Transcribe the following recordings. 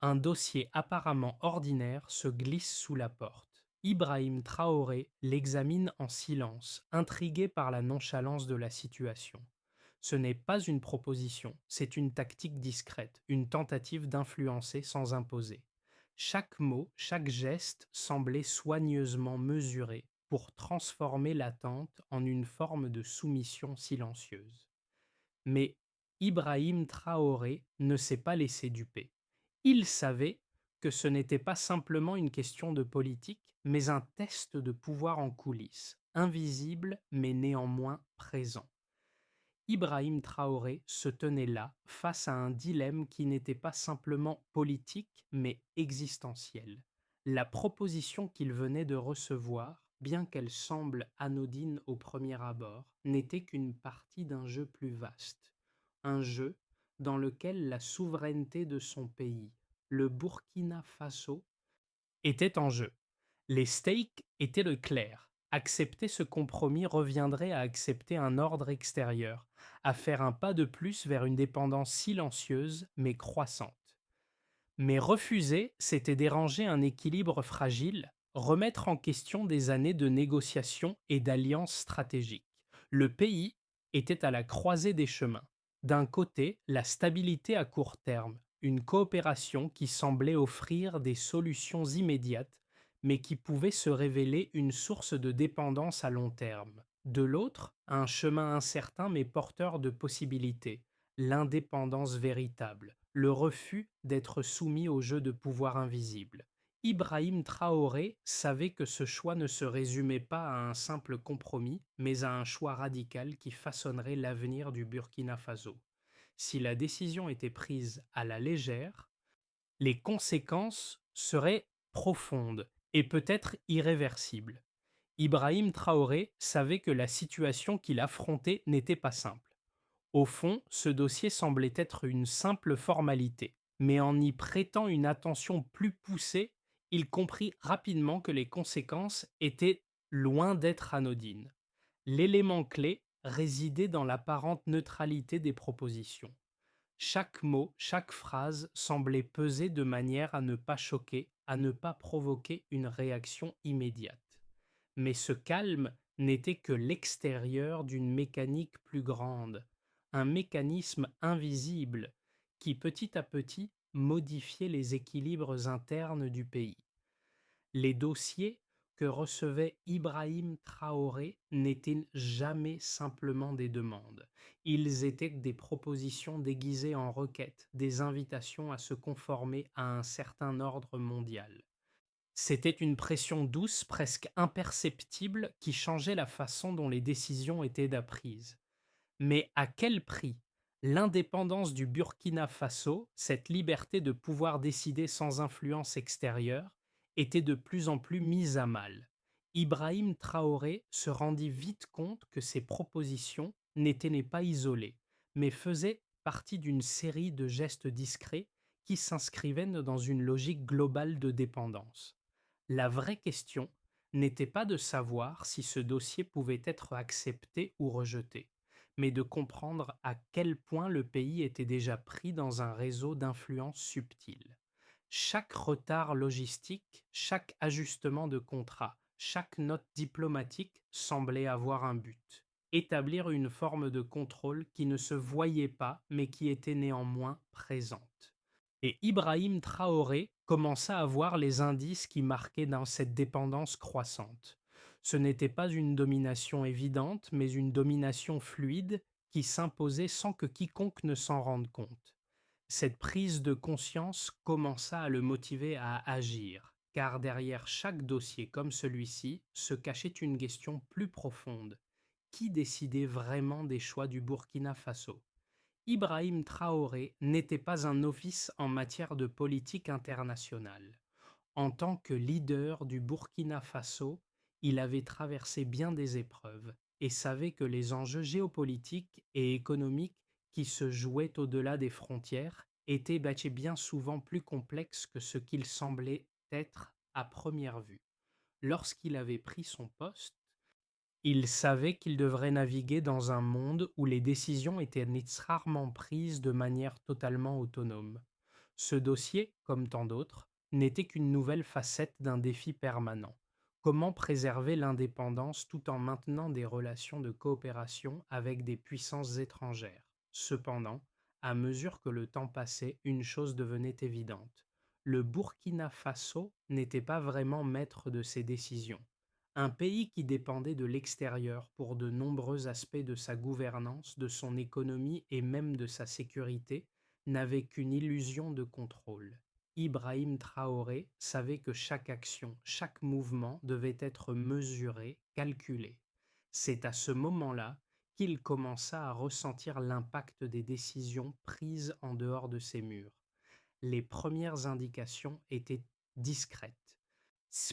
Un dossier apparemment ordinaire se glisse sous la porte. Ibrahim Traoré l'examine en silence, intrigué par la nonchalance de la situation. Ce n'est pas une proposition, c'est une tactique discrète, une tentative d'influencer sans imposer. Chaque mot, chaque geste semblait soigneusement mesuré pour transformer l'attente en une forme de soumission silencieuse. Mais Ibrahim Traoré ne s'est pas laissé duper. Il savait que ce n'était pas simplement une question de politique, mais un test de pouvoir en coulisses, invisible mais néanmoins présent. Ibrahim Traoré se tenait là, face à un dilemme qui n'était pas simplement politique, mais existentiel. La proposition qu'il venait de recevoir, bien qu'elle semble anodine au premier abord, n'était qu'une partie d'un jeu plus vaste. Un jeu dans lequel la souveraineté de son pays, le Burkina Faso, était en jeu. Les stakes étaient le clair. Accepter ce compromis reviendrait à accepter un ordre extérieur, à faire un pas de plus vers une dépendance silencieuse mais croissante. Mais refuser, c'était déranger un équilibre fragile, remettre en question des années de négociations et d'alliances stratégiques. Le pays était à la croisée des chemins. D'un côté, la stabilité à court terme, une coopération qui semblait offrir des solutions immédiates, mais qui pouvait se révéler une source de dépendance à long terme. De l'autre, un chemin incertain mais porteur de possibilités, l'indépendance véritable, le refus d'être soumis au jeu de pouvoir invisible. Ibrahim Traoré savait que ce choix ne se résumait pas à un simple compromis, mais à un choix radical qui façonnerait l'avenir du Burkina Faso. Si la décision était prise à la légère, les conséquences seraient profondes et peut-être irréversibles. Ibrahim Traoré savait que la situation qu'il affrontait n'était pas simple. Au fond, ce dossier semblait être une simple formalité, mais en y prêtant une attention plus poussée, il comprit rapidement que les conséquences étaient loin d'être anodines. L'élément clé résidait dans l'apparente neutralité des propositions. Chaque mot, chaque phrase semblait peser de manière à ne pas choquer, à ne pas provoquer une réaction immédiate. Mais ce calme n'était que l'extérieur d'une mécanique plus grande, un mécanisme invisible qui petit à petit modifiait les équilibres internes du pays. Les dossiers que recevait Ibrahim Traoré n'étaient jamais simplement des demandes. Ils étaient des propositions déguisées en requêtes, des invitations à se conformer à un certain ordre mondial. C'était une pression douce, presque imperceptible, qui changeait la façon dont les décisions étaient apprises. Mais à quel prix? L'indépendance du Burkina Faso, cette liberté de pouvoir décider sans influence extérieure, était de plus en plus mise à mal. Ibrahim Traoré se rendit vite compte que ses propositions n'étaient pas isolées, mais faisaient partie d'une série de gestes discrets qui s'inscrivaient dans une logique globale de dépendance. La vraie question n'était pas de savoir si ce dossier pouvait être accepté ou rejeté, mais de comprendre à quel point le pays était déjà pris dans un réseau d'influence subtile. Chaque retard logistique, chaque ajustement de contrat, chaque note diplomatique semblait avoir un but. Établir une forme de contrôle qui ne se voyait pas mais qui était néanmoins présente. Et Ibrahim Traoré commença à voir les indices qui marquaient dans cette dépendance croissante. Ce n'était pas une domination évidente, mais une domination fluide qui s'imposait sans que quiconque ne s'en rende compte. Cette prise de conscience commença à le motiver à agir, car derrière chaque dossier comme celui-ci se cachait une question plus profonde. Qui décidait vraiment des choix du Burkina Faso? Ibrahim Traoré n'était pas un novice en matière de politique internationale. En tant que leader du Burkina Faso, il avait traversé bien des épreuves et savait que les enjeux géopolitiques et économiques qui se jouaient au-delà des frontières étaient bien souvent plus complexes que ce qu'ils semblaient être à première vue. Lorsqu'il avait pris son poste, il savait qu'il devrait naviguer dans un monde où les décisions étaient rarement prises de manière totalement autonome. Ce dossier, comme tant d'autres, n'était qu'une nouvelle facette d'un défi permanent. Comment préserver l'indépendance tout en maintenant des relations de coopération avec des puissances étrangères? Cependant, à mesure que le temps passait, une chose devenait évidente. Le Burkina Faso n'était pas vraiment maître de ses décisions. Un pays qui dépendait de l'extérieur pour de nombreux aspects de sa gouvernance, de son économie et même de sa sécurité, n'avait qu'une illusion de contrôle. Ibrahim Traoré savait que chaque action, chaque mouvement devait être mesuré, calculé. C'est à ce moment-là qu'il commença à ressentir l'impact des décisions prises en dehors de ses murs. Les premières indications étaient discrètes,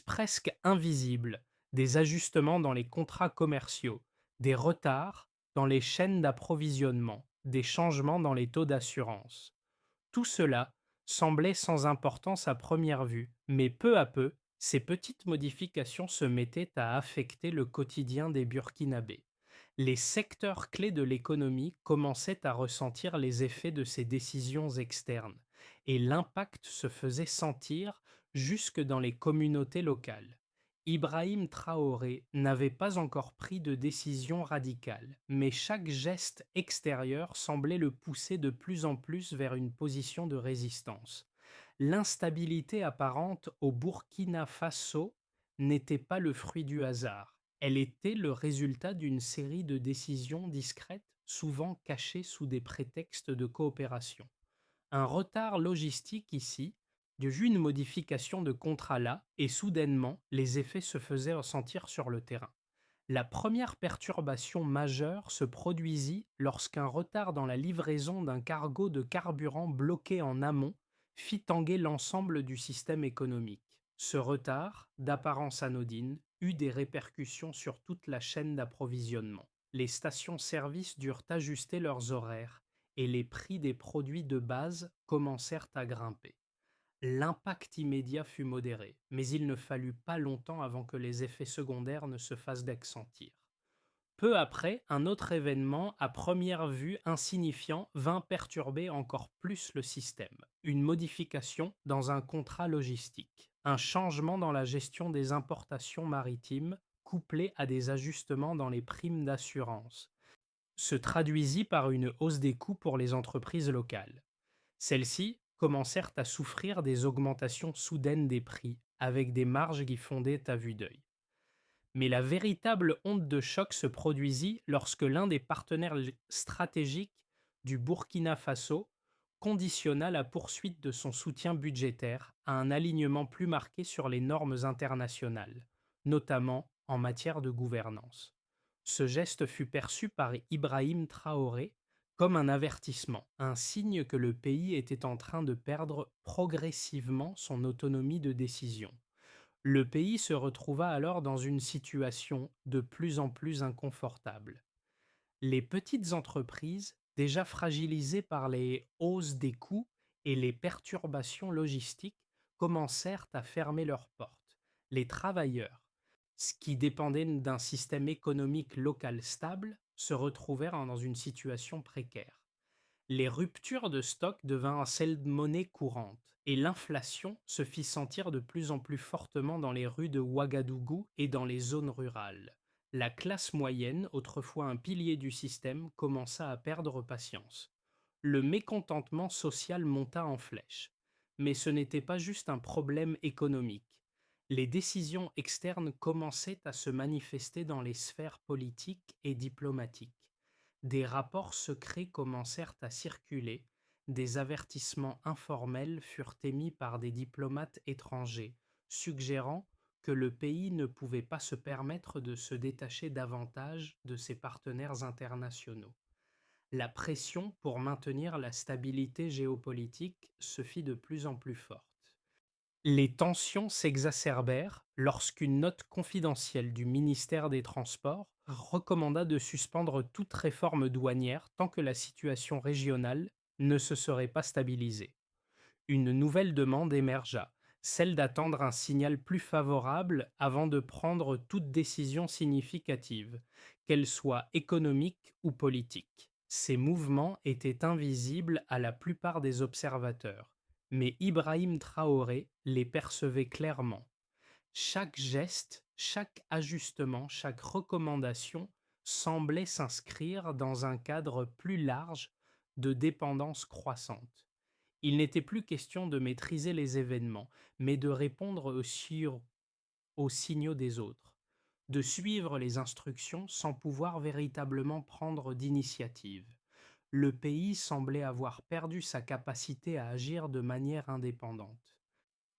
presque invisibles, des ajustements dans les contrats commerciaux, des retards dans les chaînes d'approvisionnement, des changements dans les taux d'assurance. Tout cela semblait sans importance à première vue, mais peu à peu, ces petites modifications se mettaient à affecter le quotidien des Burkinabés. Les secteurs clés de l'économie commençaient à ressentir les effets de ces décisions externes, et l'impact se faisait sentir jusque dans les communautés locales. Ibrahim Traoré n'avait pas encore pris de décision radicale, mais chaque geste extérieur semblait le pousser de plus en plus vers une position de résistance. L'instabilité apparente au Burkina Faso n'était pas le fruit du hasard. Elle était le résultat d'une série de décisions discrètes, souvent cachées sous des prétextes de coopération. Un retard logistique ici, une modification de contrat là, et soudainement, les effets se faisaient ressentir sur le terrain. La première perturbation majeure se produisit lorsqu'un retard dans la livraison d'un cargo de carburant bloqué en amont fit tanguer l'ensemble du système économique. Ce retard, d'apparence anodine, eut des répercussions sur toute la chaîne d'approvisionnement. Les stations-service durent ajuster leurs horaires et les prix des produits de base commencèrent à grimper. L'impact immédiat fut modéré, mais il ne fallut pas longtemps avant que les effets secondaires ne se fassent d'excentir. Peu après, un autre événement, à première vue insignifiant, vint perturber encore plus le système. Une modification dans un contrat logistique. Un changement dans la gestion des importations maritimes, couplé à des ajustements dans les primes d'assurance, se traduisit par une hausse des coûts pour les entreprises locales. Celles-ci commencèrent à souffrir des augmentations soudaines des prix, avec des marges qui fondaient à vue d'œil. Mais la véritable onde de choc se produisit lorsque l'un des partenaires stratégiques du Burkina Faso conditionna la poursuite de son soutien budgétaire à un alignement plus marqué sur les normes internationales, notamment en matière de gouvernance. Ce geste fut perçu par Ibrahim Traoré comme un avertissement, un signe que le pays était en train de perdre progressivement son autonomie de décision. Le pays se retrouva alors dans une situation de plus en plus inconfortable. Les petites entreprises, déjà fragilisées par les hausses des coûts et les perturbations logistiques, commencèrent à fermer leurs portes. Les travailleurs, ce qui dépendait d'un système économique local stable, se retrouvèrent dans une situation précaire. Les ruptures de stock devinrent celles de monnaie courante et l'inflation se fit sentir de plus en plus fortement dans les rues de Ouagadougou et dans les zones rurales. La classe moyenne, autrefois un pilier du système, commença à perdre patience. Le mécontentement social monta en flèche. Mais ce n'était pas juste un problème économique. Les décisions externes commençaient à se manifester dans les sphères politiques et diplomatiques. Des rapports secrets commencèrent à circuler, des avertissements informels furent émis par des diplomates étrangers, suggérant que le pays ne pouvait pas se permettre de se détacher davantage de ses partenaires internationaux. La pression pour maintenir la stabilité géopolitique se fit de plus en plus forte. Les tensions s'exacerbèrent lorsqu'une note confidentielle du ministère des Transports recommanda de suspendre toute réforme douanière tant que la situation régionale ne se serait pas stabilisée. Une nouvelle demande émergea, celle d'attendre un signal plus favorable avant de prendre toute décision significative, qu'elle soit économique ou politique. Ces mouvements étaient invisibles à la plupart des observateurs, Mais Ibrahim Traoré les percevait clairement. Chaque geste, chaque ajustement, chaque recommandation semblait s'inscrire dans un cadre plus large de dépendance croissante. Il n'était plus question de maîtriser les événements, mais de répondre aux signaux des autres, de suivre les instructions sans pouvoir véritablement prendre d'initiative. Le pays semblait avoir perdu sa capacité à agir de manière indépendante.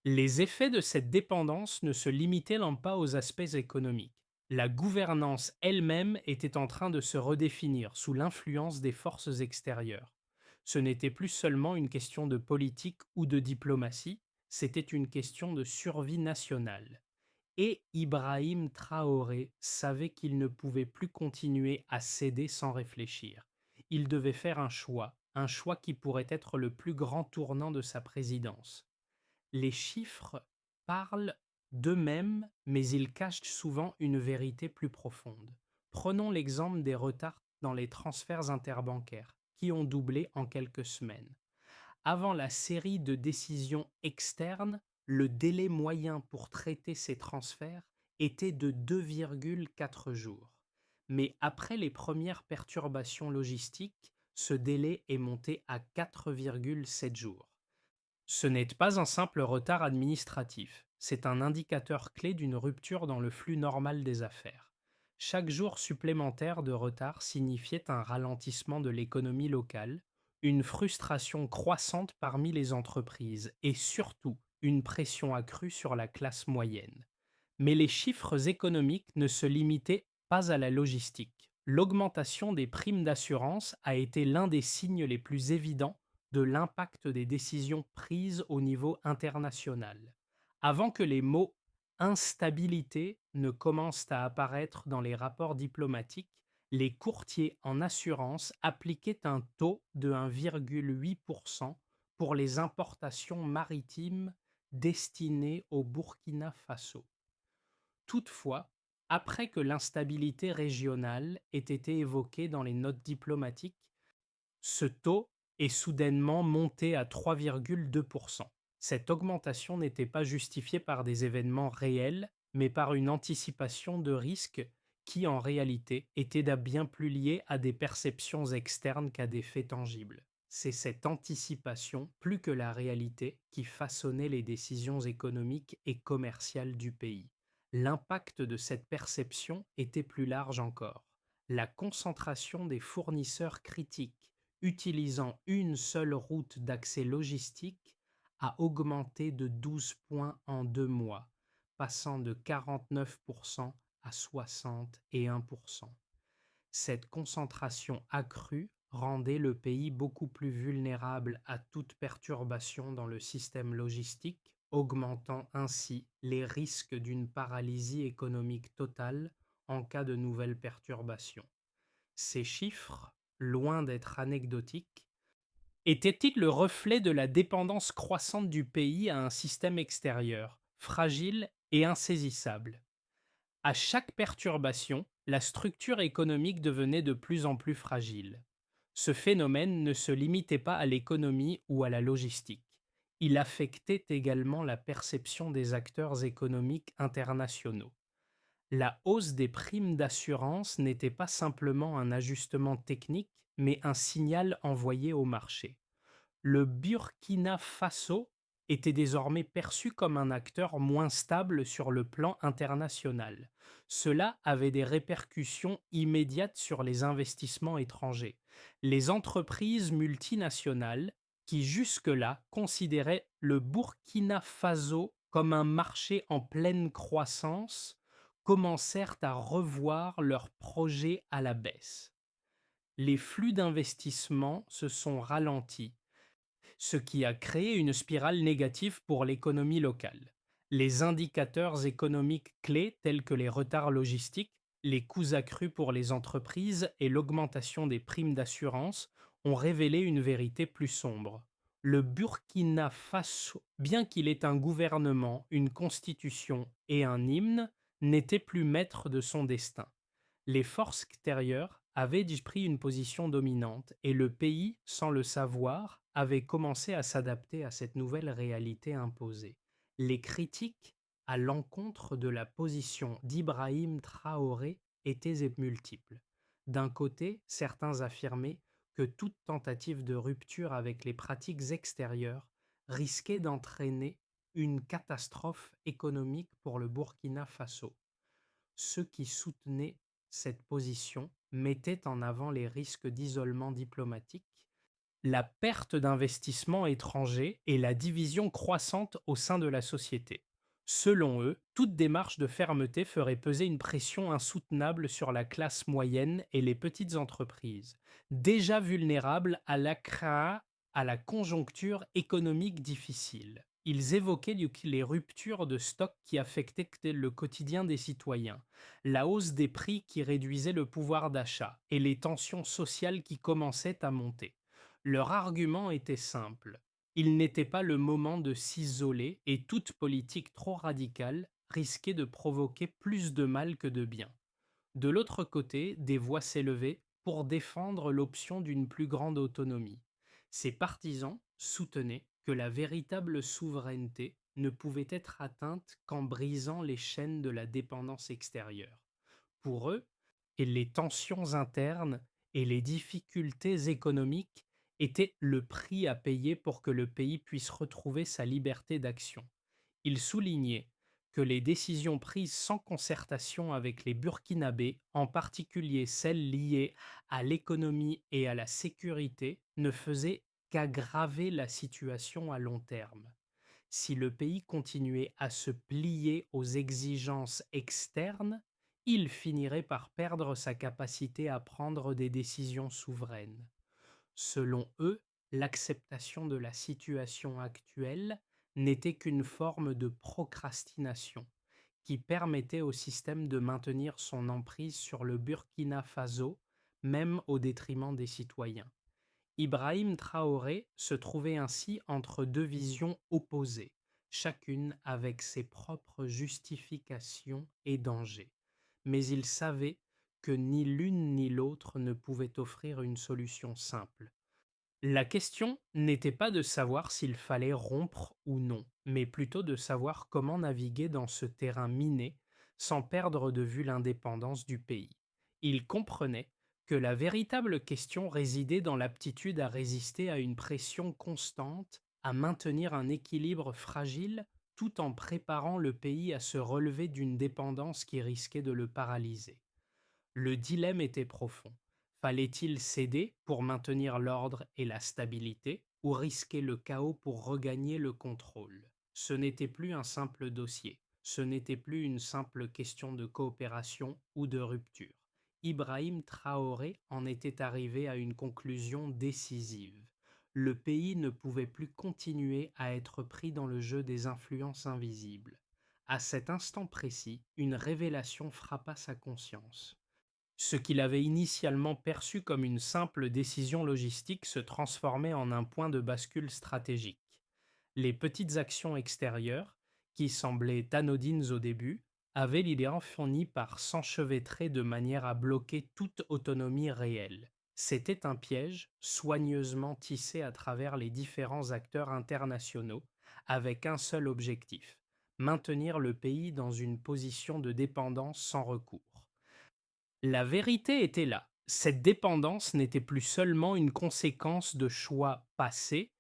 Les effets de cette dépendance ne se limitaient donc pas aux aspects économiques. La gouvernance elle-même était en train de se redéfinir sous l'influence des forces extérieures. Ce n'était plus seulement une question de politique ou de diplomatie, c'était une question de survie nationale. Et Ibrahim Traoré savait qu'il ne pouvait plus continuer à céder sans réfléchir. Il devait faire un choix qui pourrait être le plus grand tournant de sa présidence. Les chiffres parlent d'eux-mêmes, mais ils cachent souvent une vérité plus profonde. Prenons l'exemple des retards dans les transferts interbancaires, qui ont doublé en quelques semaines. Avant la série de décisions externes, le délai moyen pour traiter ces transferts était de 2,4 jours. Mais après les premières perturbations logistiques, ce délai est monté à 4,7 jours. Ce n'est pas un simple retard administratif, c'est un indicateur clé d'une rupture dans le flux normal des affaires. Chaque jour supplémentaire de retard signifiait un ralentissement de l'économie locale, une frustration croissante parmi les entreprises et surtout une pression accrue sur la classe moyenne. Mais les chiffres économiques ne se limitaient pas à la logistique. L'augmentation des primes d'assurance a été l'un des signes les plus évidents de l'impact des décisions prises au niveau international. Avant que les mots instabilité ne commencent à apparaître dans les rapports diplomatiques, les courtiers en assurance appliquaient un taux de 1,8% pour les importations maritimes destinées au Burkina Faso. Toutefois, après que l'instabilité régionale ait été évoquée dans les notes diplomatiques, ce taux est soudainement monté à 3,2%. Cette augmentation n'était pas justifiée par des événements réels, mais par une anticipation de risques qui, en réalité, était bien plus liée à des perceptions externes qu'à des faits tangibles. C'est cette anticipation, plus que la réalité, qui façonnait les décisions économiques et commerciales du pays. L'impact de cette perception était plus large encore. La concentration des fournisseurs critiques utilisant une seule route d'accès logistique a augmenté de 12 points en 2 mois, passant de 49% à 61%. Cette concentration accrue rendait le pays beaucoup plus vulnérable à toute perturbation dans le système logistique, augmentant ainsi les risques d'une paralysie économique totale en cas de nouvelles perturbations. Ces chiffres, loin d'être anecdotiques, étaient-ils le reflet de la dépendance croissante du pays à un système extérieur, fragile et insaisissable? À chaque perturbation, la structure économique devenait de plus en plus fragile. Ce phénomène ne se limitait pas à l'économie ou à la logistique. Il affectait également la perception des acteurs économiques internationaux. La hausse des primes d'assurance n'était pas simplement un ajustement technique, mais un signal envoyé au marché. Le Burkina Faso était désormais perçu comme un acteur moins stable sur le plan international. Cela avait des répercussions immédiates sur les investissements étrangers. Les entreprises multinationales, qui jusque-là considéraient le Burkina Faso comme un marché en pleine croissance, commencèrent à revoir leurs projets à la baisse. Les flux d'investissement se sont ralentis, ce qui a créé une spirale négative pour l'économie locale. Les indicateurs économiques clés tels que les retards logistiques, les coûts accrus pour les entreprises et l'augmentation des primes d'assurance ont révélé une vérité plus sombre. Le Burkina Faso, bien qu'il ait un gouvernement, une constitution et un hymne, n'était plus maître de son destin. Les forces extérieures avait pris une position dominante et le pays, sans le savoir, avait commencé à s'adapter à cette nouvelle réalité imposée. Les critiques à l'encontre de la position d'Ibrahim Traoré étaient multiples. D'un côté, certains affirmaient que toute tentative de rupture avec les pratiques extérieures risquait d'entraîner une catastrophe économique pour le Burkina Faso. Ceux qui soutenaient cette position mettaient en avant les risques d'isolement diplomatique, la perte d'investissements étrangers et la division croissante au sein de la société. Selon eux, toute démarche de fermeté ferait peser une pression insoutenable sur la classe moyenne et les petites entreprises, déjà vulnérables à la conjoncture économique difficile. Ils évoquaient les ruptures de stock qui affectaient le quotidien des citoyens, la hausse des prix qui réduisait le pouvoir d'achat et les tensions sociales qui commençaient à monter. Leur argument était simple. Il n'était pas le moment de s'isoler et toute politique trop radicale risquait de provoquer plus de mal que de bien. De l'autre côté, des voix s'élevaient pour défendre l'option d'une plus grande autonomie. Ces partisans soutenaient que la véritable souveraineté ne pouvait être atteinte qu'en brisant les chaînes de la dépendance extérieure. Pour eux, et les tensions internes et les difficultés économiques étaient le prix à payer pour que le pays puisse retrouver sa liberté d'action. Ils soulignaient que les décisions prises sans concertation avec les Burkinabés, en particulier celles liées à l'économie et à la sécurité, ne faisaient qu'aggraver la situation à long terme. Si le pays continuait à se plier aux exigences externes, il finirait par perdre sa capacité à prendre des décisions souveraines. Selon eux, l'acceptation de la situation actuelle n'était qu'une forme de procrastination qui permettait au système de maintenir son emprise sur le Burkina Faso, même au détriment des citoyens. Ibrahim Traoré se trouvait ainsi entre deux visions opposées, chacune avec ses propres justifications et dangers. Mais il savait que ni l'une ni l'autre ne pouvait offrir une solution simple. La question n'était pas de savoir s'il fallait rompre ou non, mais plutôt de savoir comment naviguer dans ce terrain miné sans perdre de vue l'indépendance du pays. Il comprenait que la véritable question résidait dans l'aptitude à résister à une pression constante, à maintenir un équilibre fragile tout en préparant le pays à se relever d'une dépendance qui risquait de le paralyser. Le dilemme était profond. Fallait-il céder pour maintenir l'ordre et la stabilité ou risquer le chaos pour regagner le contrôle? Ce n'était plus un simple dossier, ce n'était plus une simple question de coopération ou de rupture. Ibrahim Traoré en était arrivé à une conclusion décisive. Le pays ne pouvait plus continuer à être pris dans le jeu des influences invisibles. À cet instant précis, une révélation frappa sa conscience. Ce qu'il avait initialement perçu comme une simple décision logistique se transformait en un point de bascule stratégique. Les petites actions extérieures, qui semblaient anodines au début, avaient l'idée finie par s'enchevêtrer de manière à bloquer toute autonomie réelle. C'était un piège soigneusement tissé à travers les différents acteurs internationaux, avec un seul objectif: maintenir le pays dans une position de dépendance sans recours. La vérité était là. Cette dépendance n'était plus seulement une conséquence de choix passés,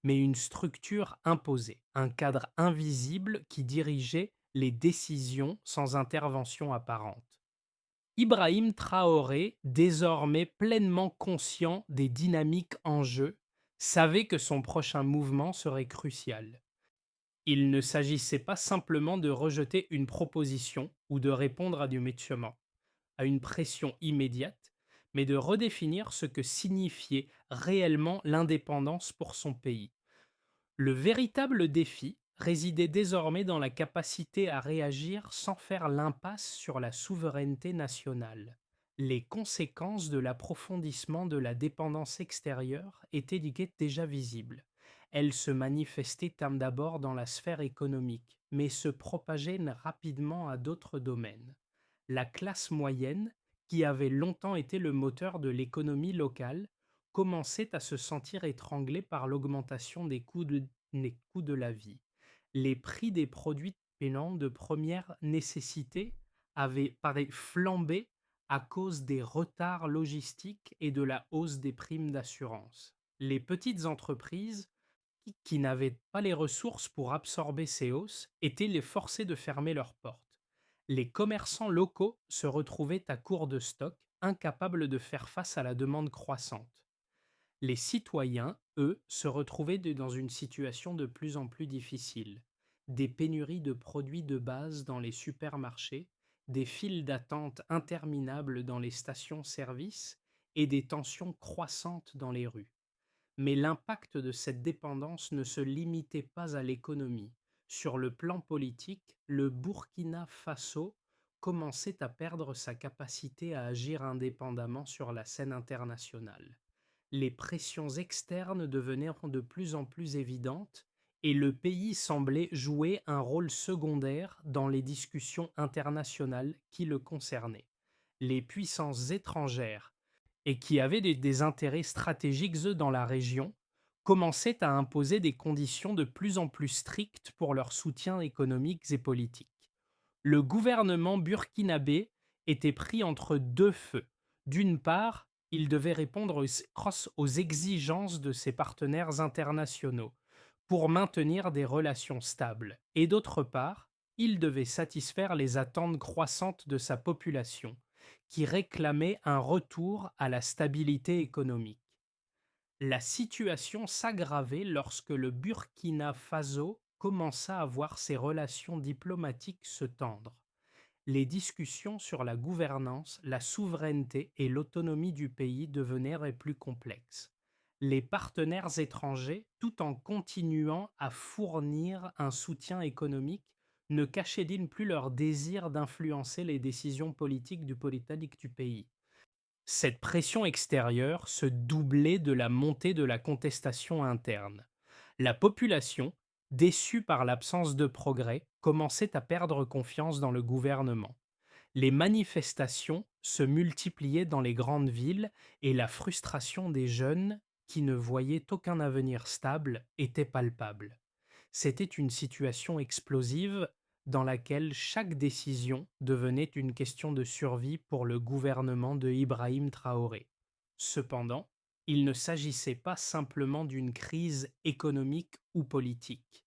mais une structure imposée, un cadre invisible qui dirigeait les décisions sans intervention apparente. Ibrahim Traoré, désormais pleinement conscient des dynamiques en jeu, savait que son prochain mouvement serait crucial. Il ne s'agissait pas simplement de rejeter une proposition ou de répondre à une pression immédiate, mais de redéfinir ce que signifiait réellement l'indépendance pour son pays. Le véritable défi résidait désormais dans la capacité à réagir sans faire l'impasse sur la souveraineté nationale. Les conséquences de l'approfondissement de la dépendance extérieure étaient déjà visibles. Elles se manifestaient d'abord dans la sphère économique, mais se propageaient rapidement à d'autres domaines. La classe moyenne, qui avait longtemps été le moteur de l'économie locale, commençait à se sentir étranglé par l'augmentation des coûts de la vie. Les prix des produits payants de première nécessité avaient flambé à cause des retards logistiques et de la hausse des primes d'assurance. Les petites entreprises qui n'avaient pas les ressources pour absorber ces hausses étaient les forcés de fermer leurs portes. Les commerçants locaux se retrouvaient à court de stock, incapables de faire face à la demande croissante. Les citoyens, eux, se retrouvaient dans une situation de plus en plus difficile. Des pénuries de produits de base dans les supermarchés, des files d'attente interminables dans les stations-service et des tensions croissantes dans les rues. Mais l'impact de cette dépendance ne se limitait pas à l'économie. Sur le plan politique, le Burkina Faso commençait à perdre sa capacité à agir indépendamment sur la scène internationale. Les pressions externes devenaient de plus en plus évidentes et le pays semblait jouer un rôle secondaire dans les discussions internationales qui le concernaient. Les puissances étrangères et qui avaient des intérêts stratégiques dans la région, commençaient à imposer des conditions de plus en plus strictes pour leur soutien économique et politique. Le gouvernement burkinabé était pris entre deux feux. D'une part, il devait répondre aux exigences de ses partenaires internationaux pour maintenir des relations stables, et d'autre part, il devait satisfaire les attentes croissantes de sa population, qui réclamait un retour à la stabilité économique. La situation s'aggravait lorsque le Burkina Faso commença à voir ses relations diplomatiques se tendre. Les discussions sur la gouvernance, la souveraineté et l'autonomie du pays devenaient plus complexes. Les partenaires étrangers, tout en continuant à fournir un soutien économique, ne cachaient-ils plus leur désir d'influencer les décisions politiques du pays. Cette pression extérieure se doublait de la montée de la contestation interne. La population, déçue par l'absence de progrès, commençait à perdre confiance dans le gouvernement. Les manifestations se multipliaient dans les grandes villes et la frustration des jeunes, qui ne voyaient aucun avenir stable, était palpable. C'était une situation explosive dans laquelle chaque décision devenait une question de survie pour le gouvernement de Ibrahim Traoré. Cependant, il ne s'agissait pas simplement d'une crise économique ou politique.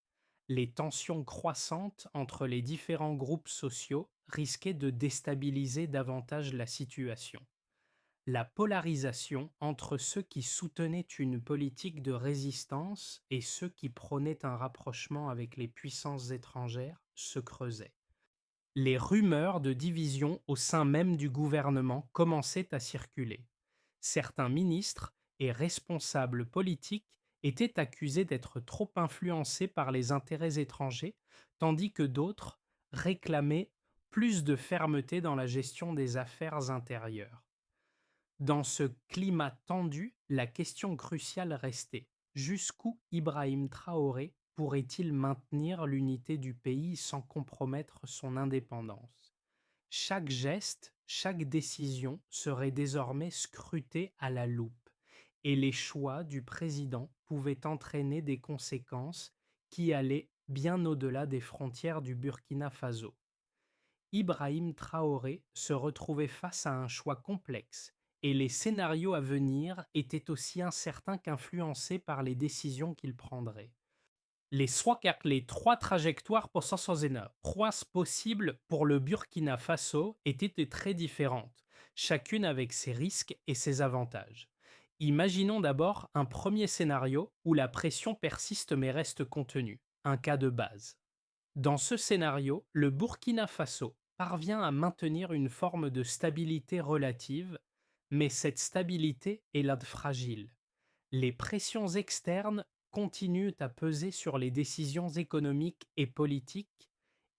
Les tensions croissantes entre les différents groupes sociaux risquaient de déstabiliser davantage la situation. La polarisation entre ceux qui soutenaient une politique de résistance et ceux qui prônaient un rapprochement avec les puissances étrangères se creusait. Les rumeurs de division au sein même du gouvernement commençaient à circuler. Certains ministres et responsables politiques étaient accusés d'être trop influencés par les intérêts étrangers, tandis que d'autres réclamaient plus de fermeté dans la gestion des affaires intérieures. Dans ce climat tendu, la question cruciale restait: jusqu'où Ibrahim Traoré pourrait-il maintenir l'unité du pays sans compromettre son indépendance? Chaque geste, chaque décision serait désormais scrutée à la loupe, et les choix du président pouvaient entraîner des conséquences qui allaient bien au-delà des frontières du Burkina Faso. Ibrahim Traoré se retrouvait face à un choix complexe, et les scénarios à venir étaient aussi incertains qu'influencés par les décisions qu'il prendrait. Les trois trajectoires pour Sansonzena, croisses possibles pour le Burkina Faso, étaient très différentes, chacune avec ses risques et ses avantages. Imaginons d'abord un premier scénario où la pression persiste mais reste contenue, un cas de base. Dans ce scénario, le Burkina Faso parvient à maintenir une forme de stabilité relative, mais cette stabilité est là de fragile. Les pressions externes continuent à peser sur les décisions économiques et politiques,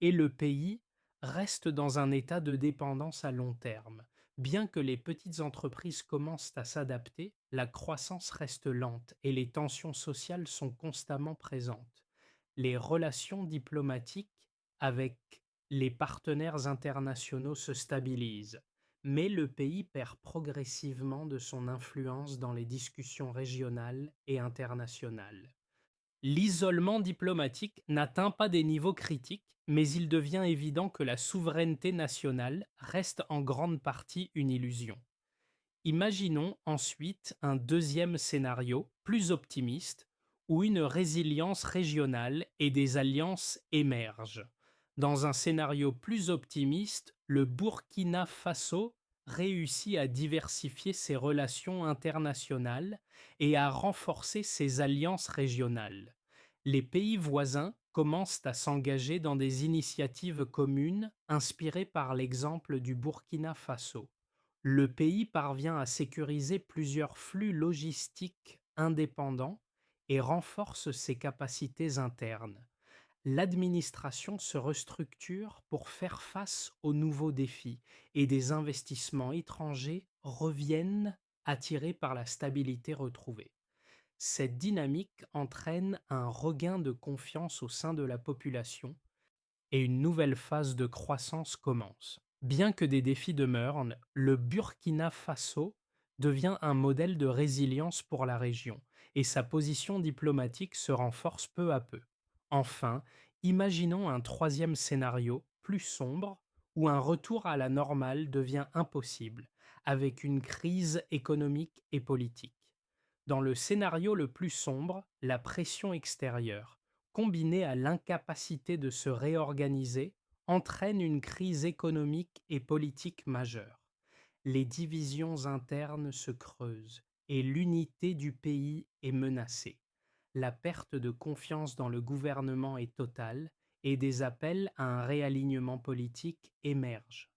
et le pays reste dans un état de dépendance à long terme. Bien que les petites entreprises commencent à s'adapter, la croissance reste lente et les tensions sociales sont constamment présentes. Les relations diplomatiques avec les partenaires internationaux se stabilisent, mais le pays perd progressivement de son influence dans les discussions régionales et internationales. L'isolement diplomatique n'atteint pas des niveaux critiques, mais il devient évident que la souveraineté nationale reste en grande partie une illusion. Imaginons ensuite un deuxième scénario, plus optimiste, où une résilience régionale et des alliances émergent. Dans un scénario plus optimiste, le Burkina Faso réussit à diversifier ses relations internationales et à renforcer ses alliances régionales. Les pays voisins commencent à s'engager dans des initiatives communes inspirées par l'exemple du Burkina Faso. Le pays parvient à sécuriser plusieurs flux logistiques indépendants et renforce ses capacités internes. L'administration se restructure pour faire face aux nouveaux défis et des investissements étrangers reviennent attirés par la stabilité retrouvée. Cette dynamique entraîne un regain de confiance au sein de la population et une nouvelle phase de croissance commence. Bien que des défis demeurent, le Burkina Faso devient un modèle de résilience pour la région et sa position diplomatique se renforce peu à peu. Enfin, imaginons un troisième scénario plus sombre où un retour à la normale devient impossible, avec une crise économique et politique. Dans le scénario le plus sombre, la pression extérieure, combinée à l'incapacité de se réorganiser, entraîne une crise économique et politique majeure. Les divisions internes se creusent et l'unité du pays est menacée. La perte de confiance dans le gouvernement est totale et des appels à un réalignement politique émergent.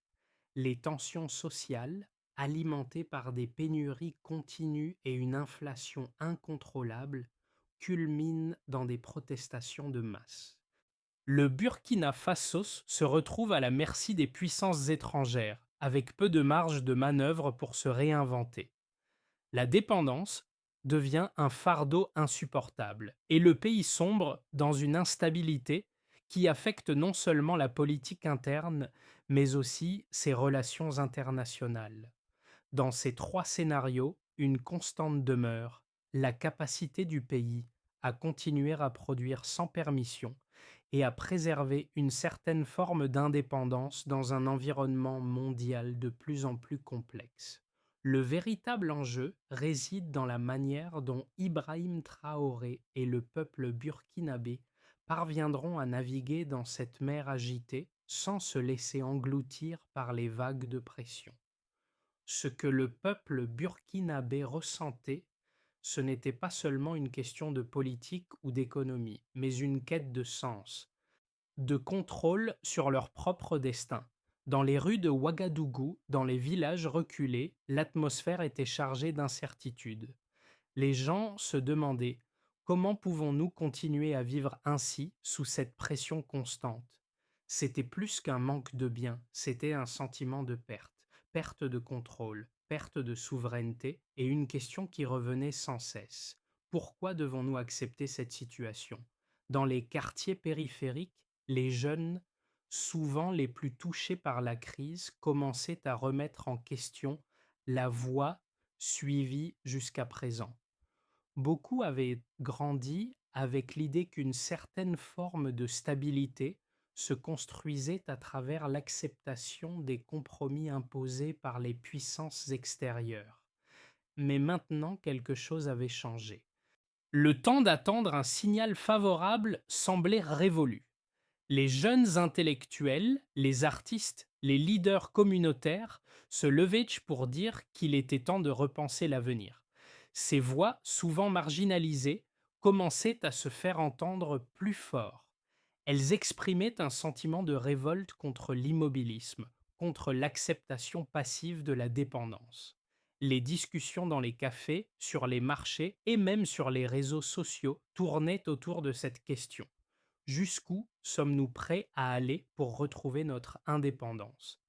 Les tensions sociales, alimentées par des pénuries continues et une inflation incontrôlable, culminent dans des protestations de masse. Le Burkina Faso se retrouve à la merci des puissances étrangères, avec peu de marge de manœuvre pour se réinventer. La dépendance devient un fardeau insupportable et le pays sombre dans une instabilité qui affecte non seulement la politique interne, mais aussi ses relations internationales. Dans ces trois scénarios, une constante demeure, la capacité du pays à continuer à produire sans permission et à préserver une certaine forme d'indépendance dans un environnement mondial de plus en plus complexe. Le véritable enjeu réside dans la manière dont Ibrahim Traoré et le peuple burkinabé parviendront à naviguer dans cette mer agitée sans se laisser engloutir par les vagues de pression. Ce que le peuple burkinabé ressentait, ce n'était pas seulement une question de politique ou d'économie, mais une quête de sens, de contrôle sur leur propre destin. Dans les rues de Ouagadougou, dans les villages reculés, l'atmosphère était chargée d'incertitude. Les gens se demandaient: comment pouvons-nous continuer à vivre ainsi sous cette pression constante? C'était plus qu'un manque de biens, c'était un sentiment de perte, perte de contrôle, perte de souveraineté et une question qui revenait sans cesse. Pourquoi devons-nous accepter cette situation? Dans les quartiers périphériques, les jeunes, souvent les plus touchés par la crise, commençaient à remettre en question la voie suivie jusqu'à présent. Beaucoup avaient grandi avec l'idée qu'une certaine forme de stabilité se construisait à travers l'acceptation des compromis imposés par les puissances extérieures. Mais maintenant, quelque chose avait changé. Le temps d'attendre un signal favorable semblait révolu. Les jeunes intellectuels, les artistes, les leaders communautaires se levaient pour dire qu'il était temps de repenser l'avenir. Ces voix, souvent marginalisées, commençaient à se faire entendre plus fort. Elles exprimaient un sentiment de révolte contre l'immobilisme, contre l'acceptation passive de la dépendance. Les discussions dans les cafés, sur les marchés et même sur les réseaux sociaux tournaient autour de cette question. Jusqu'où sommes-nous prêts à aller pour retrouver notre indépendance?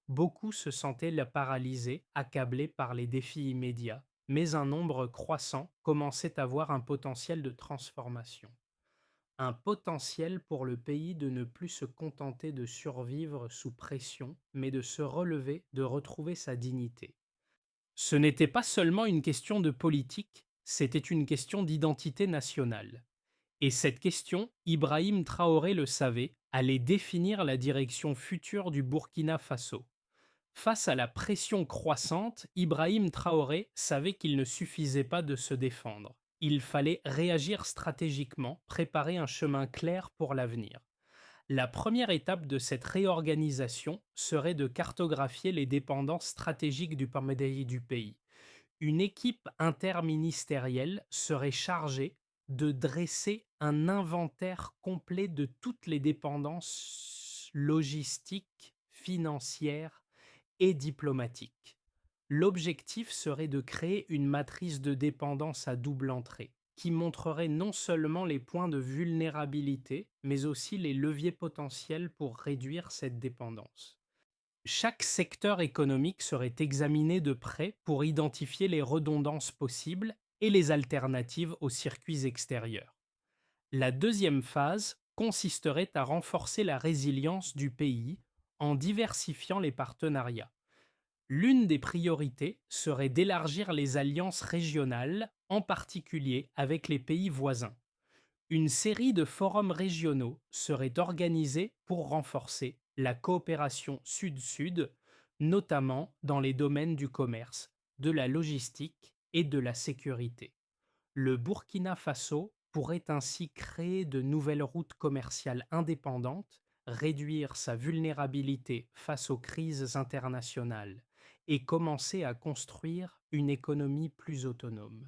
Beaucoup se sentaient paralysés, accablés par les défis immédiats, mais un nombre croissant commençait à voir un potentiel de transformation. un potentiel pour le pays de ne plus se contenter de survivre sous pression, mais de se relever, de retrouver sa dignité. Ce n'était pas seulement une question de politique, c'était une question d'identité nationale. Et cette question, Ibrahim Traoré le savait, allait définir la direction future du Burkina Faso. Face à la pression croissante, Ibrahim Traoré savait qu'il ne suffisait pas de se défendre. Il fallait réagir stratégiquement, préparer un chemin clair pour l'avenir. La première étape de cette réorganisation serait de cartographier les dépendances stratégiques du pays. Une équipe interministérielle serait chargée de dresser un inventaire complet de toutes les dépendances logistiques, financières et diplomatiques. L'objectif serait de créer une matrice de dépendance à double entrée, qui montrerait non seulement les points de vulnérabilité, mais aussi les leviers potentiels pour réduire cette dépendance. Chaque secteur économique serait examiné de près pour identifier les redondances possibles et les alternatives aux circuits extérieurs. La deuxième phase consisterait à renforcer la résilience du pays en diversifiant les partenariats. L'une des priorités serait d'élargir les alliances régionales, en particulier avec les pays voisins. Une série de forums régionaux serait organisée pour renforcer la coopération sud-sud, notamment dans les domaines du commerce, de la logistique et de la sécurité. Le Burkina Faso pourrait ainsi créer de nouvelles routes commerciales indépendantes, réduire sa vulnérabilité face aux crises internationales et commencer à construire une économie plus autonome.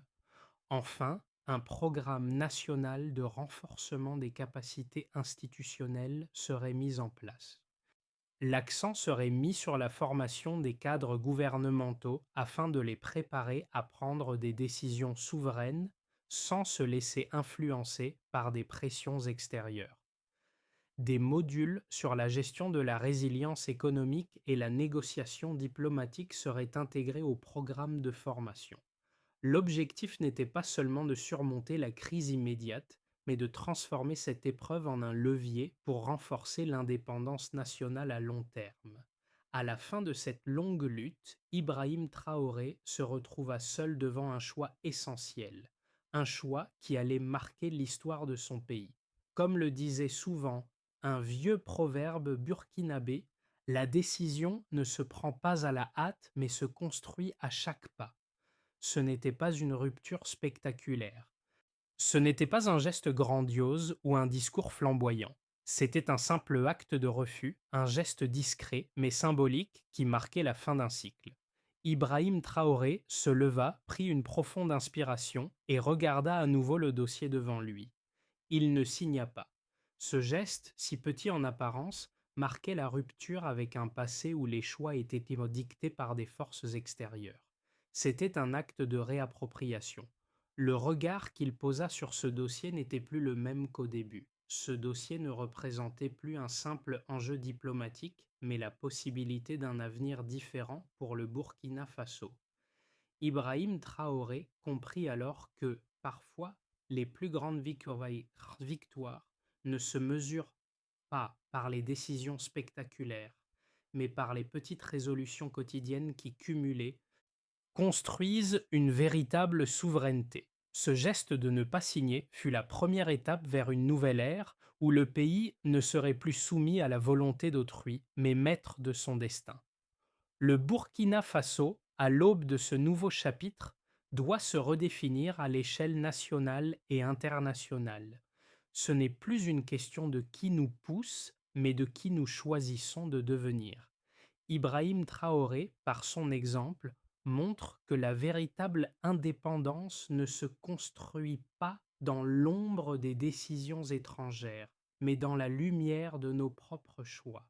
Enfin, un programme national de renforcement des capacités institutionnelles serait mis en place. L'accent serait mis sur la formation des cadres gouvernementaux afin de les préparer à prendre des décisions souveraines sans se laisser influencer par des pressions extérieures. Des modules sur la gestion de la résilience économique et la négociation diplomatique seraient intégrés au programme de formation. L'objectif n'était pas seulement de surmonter la crise immédiate, mais de transformer cette épreuve en un levier pour renforcer l'indépendance nationale à long terme. À la fin de cette longue lutte, Ibrahim Traoré se retrouva seul devant un choix essentiel, un choix qui allait marquer l'histoire de son pays. Comme le disait souvent un vieux proverbe burkinabé, la décision ne se prend pas à la hâte, mais se construit à chaque pas. Ce n'était pas une rupture spectaculaire. Ce n'était pas un geste grandiose ou un discours flamboyant. C'était un simple acte de refus, un geste discret mais symbolique qui marquait la fin d'un cycle. Ibrahim Traoré se leva, prit une profonde inspiration et regarda à nouveau le dossier devant lui. Il ne signa pas. Ce geste, si petit en apparence, marquait la rupture avec un passé où les choix étaient dictés par des forces extérieures. C'était un acte de réappropriation. Le regard qu'il posa sur ce dossier n'était plus le même qu'au début. Ce dossier ne représentait plus un simple enjeu diplomatique, mais la possibilité d'un avenir différent pour le Burkina Faso. Ibrahim Traoré comprit alors que, parfois, les plus grandes victoires ne se mesurent pas par les décisions spectaculaires, mais par les petites résolutions quotidiennes qui, cumulées, construisent une véritable souveraineté. Ce geste de ne pas signer fut la première étape vers une nouvelle ère où le pays ne serait plus soumis à la volonté d'autrui, mais maître de son destin. Le Burkina Faso, à l'aube de ce nouveau chapitre, doit se redéfinir à l'échelle nationale et internationale. Ce n'est plus une question de qui nous pousse, mais de qui nous choisissons de devenir. Ibrahim Traoré, par son exemple, montre que la véritable indépendance ne se construit pas dans l'ombre des décisions étrangères, mais dans la lumière de nos propres choix.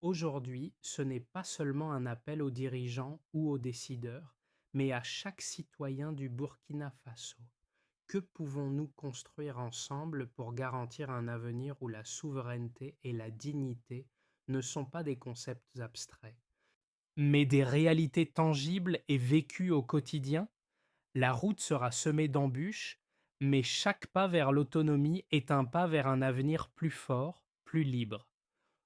Aujourd'hui, ce n'est pas seulement un appel aux dirigeants ou aux décideurs, mais à chaque citoyen du Burkina Faso. Que pouvons-nous construire ensemble pour garantir un avenir où la souveraineté et la dignité ne sont pas des concepts abstraits, mais des réalités tangibles et vécues au quotidien? La route sera semée d'embûches, Mais chaque pas vers l'autonomie est un pas vers un avenir plus fort, plus libre.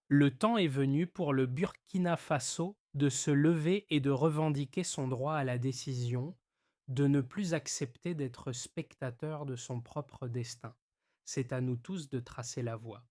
Le temps est venu pour le Burkina Faso de se lever et de revendiquer son droit à la décision, de ne plus accepter d'être spectateur de son propre destin. C'est à nous tous de tracer la voie.